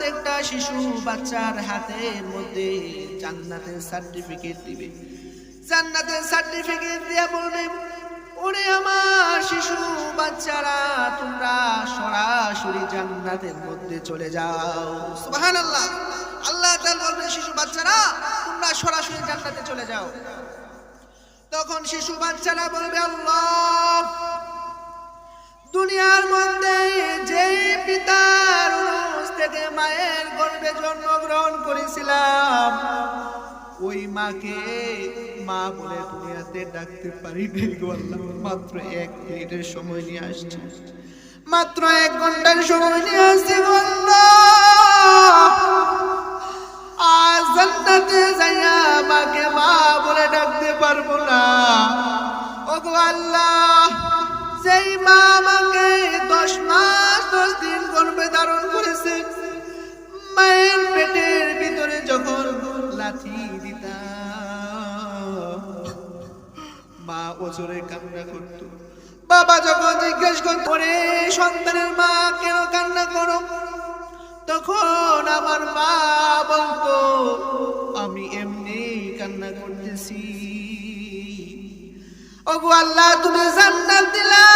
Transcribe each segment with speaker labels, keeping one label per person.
Speaker 1: প্রত্যেকটা শিশু বাচ্চার হাতের মধ্যে জান্নাতের সার্টিফিকেট দিবে। জান্নাতের সার্টিফিকেট দিয়া বলবে, ওরে আমার শিশু বাচ্চারা, তোমরা সরাসরি জান্নাতের মধ্যে চলে যাও। সুবহানাল্লাহ। আল্লাহ তাআলা বলবেন, শিশু বাচ্চারা তোমরা সরাসরি জান্নাতে চলে যাও। তখন শিশু বাচ্চারা বলবে, আল্লাহ, দুনিয়ার মধ্যে যে পিতার উরুস থেকে মায়ের গর্ভে জন্মগ্রহণ করেছিলাম, ওই মাকে মা বলে দুনিয়াতে ডাকতে পারি নাই গো আল্লাহ। মাত্র 1 মিনিটের সময় নিয়ে আসছি, মাত্র 1 ঘন্টার সময় নিয়ে আসছি গো আল্লাহ। আজ জান্নাতে যাইয়া মাকে মা বলে ডাকতে পারবো না। ও গো আল্লাহ, যেই মা আমাকে 10 মাস 10 দিন গর্ভে ধারণ করেছে, মায়ের পেটের ভিতরে যখন লাথি দিতাম, মা ওজোরে কান্না করত। বাবা যখন জিজ্ঞেস করত, ওরে সন্তানের মা কেন কান্না করো, তখন আমার মা বলতো, আমি এমনি কান্না করতেছি। ও গো আল্লাহ, তুমি জান্নাত দিলা,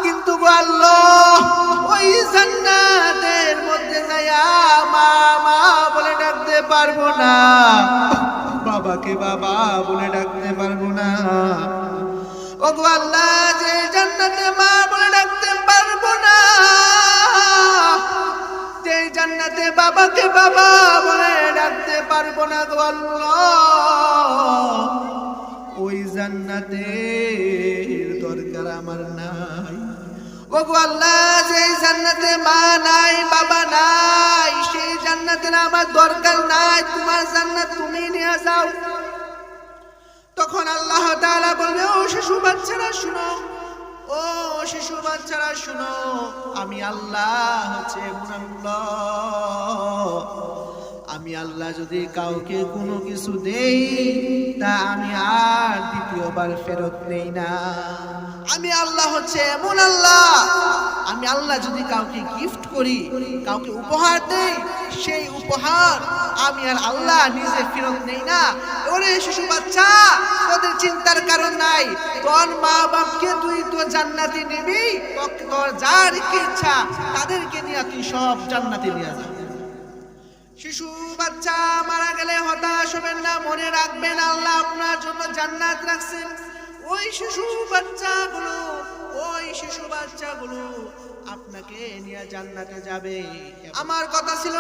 Speaker 1: কিন্তু গো আল্লাহ ওই জান্নাতের মধ্যে যাইয়া মা মা বলে ডাকতে পারবো না, বাবাকে বাবা বলে ডাকতে পারবো না। ও গো আল্লাহ, যে জান্নাতে মা বলে ডাকতে পারবো না, যে জান্নাতে বাবাকে বাবা বলে ডাকতে পারবো না গো আল্লাহ, ওই জান্নাতের দরকার আমার নাই। ও গো আল্লাহ, যে জান্নাতে মা নাই বাবা নাই, সেই জান্নাতের আমার দরকার নাই, তোমার জান্নাত তুমি নিয়ে যাও। তখন আল্লাহ তাআলা বলবে, ও শিশু বাচ্চারা শুনো, ও শিশু বাচ্চারা শুনো, আমি আল্লাহ হচ্ছে মুনাল্লাহ। আমি আল্লাহ যদি কাউকে কোনো কিছু দেই, তা আমি আর দ্বিতীয়বার ফেরত নেই না। আমি আল্লাহ হচ্ছে এমন আল্লাহ, আমি আল্লাহ যদি কাউকে গিফট করি, কাউকে উপহার দেই, সেই উপহার আমি আর আল্লাহ নিজে ফেরত নেই না। ওরে শিশু বাচ্চা, তোদের চিন্তার কারণ নাই, তোর মা বাপকে তুই তো জান্নাতে নিবি, তোর যার ইচ্ছা তাদেরকে নিয়ে তুই সব জান্নাতে নিয়ে যা। শিশু বাচ্চা মারা গেলে হতাশ হবেন না, মনে রাখবেন আল্লাহ আপনার জন্য জান্নাত রাখছেন। ওই শিশু বাচ্চাগুলো আপনাকে নিয়ে জান্নাতে যাবে। আমার কথা ছিল,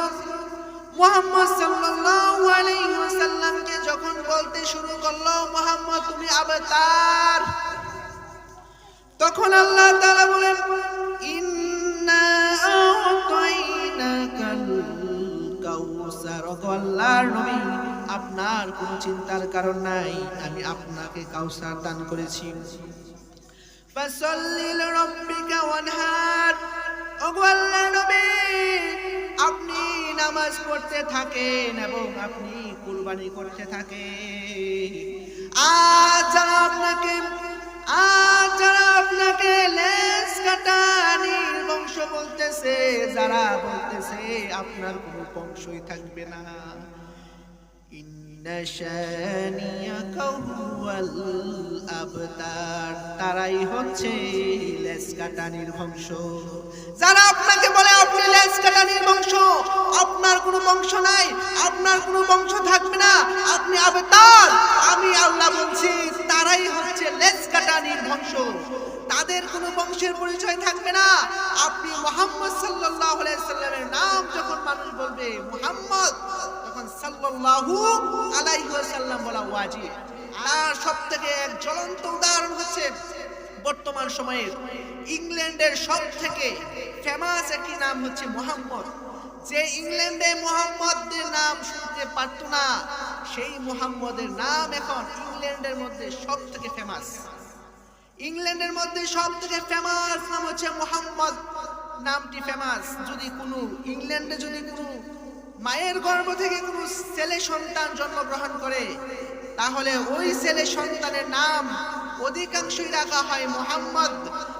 Speaker 1: মুহাম্মদ সাল্লাল্লাহু আলাইহি ওয়াসাল্লামকে যখন বলতে শুরু করলো, মুহাম্মদ তুমি আবতার, তখন আল্লাহ তাআলা বলেন, ইন্না আ'তাইনাকাল কাউসার। আল্লাহর নবী, আপনার কোনো চিন্তার কারণ নাই, আমি আপনাকে কাউসার দান করেছি। ফাসাল্লি লিরাব্বিকা ওয়ানহার। ওগো আল্লাহর নবী, আপনি নামাজ পড়তে থাকেন এবং আপনি কুরবানি করতে থাকেন। আজ যারা আপনাকে লেজ কাটানির বংশ বলতেছে, যারা বলতেছে আপনার কোনো বংশই থাকবে না, ইন্না শানিয়াকা হুয়াল আবতার, তারাই হচ্ছে লেজ কাটানির বংশ। যারা আপনাকে বলে আপনি লেজ কাটানির বংশ, আপনার কোনো বংশ নাই, আপনার কোনো বংশ থাকবে না, আপনি আবতার, আমি আল্লাহ বলছি, তারাই হচ্ছে লেজ কাটানির বংশ, তাদের কোনো বংশের পরিচয় থাকবে না। আপনি মুহাম্মদ সাল্লাল্লাহু আলাইহি সাল্লামের নাম যখন মানুষ বলবে মুহাম্মদ, তখন সাল্লাল্লাহু আলাইহি ওয়াসাল্লাম বলা ওয়াজিব। আর সবথেকে এক জ্বলন্ত উদাহরণ হচ্ছে বর্তমান সময়ের ইংল্যান্ডের সবথেকে ফেমাস একটি নাম হচ্ছে মুহাম্মদ। যে ইংল্যান্ডে মুহাম্মদের নাম শুনতে পারত না, সেই মুহাম্মদের নাম এখন ইংল্যান্ডের মধ্যে সবথেকে ফেমাস। ইংল্যান্ডের মধ্যে সবথেকে ফেমাস নাম হচ্ছে মুহাম্মদ, নামটি ফেমাস। যদি কোনো ইংল্যান্ডে যদি কোনো মায়ের গর্ভ থেকে কোনো ছেলে সন্তান জন্মগ্রহণ করে, তাহলে ওই ছেলে সন্তানের নাম অধিকাংশই রাখা হয় মুহাম্মদ।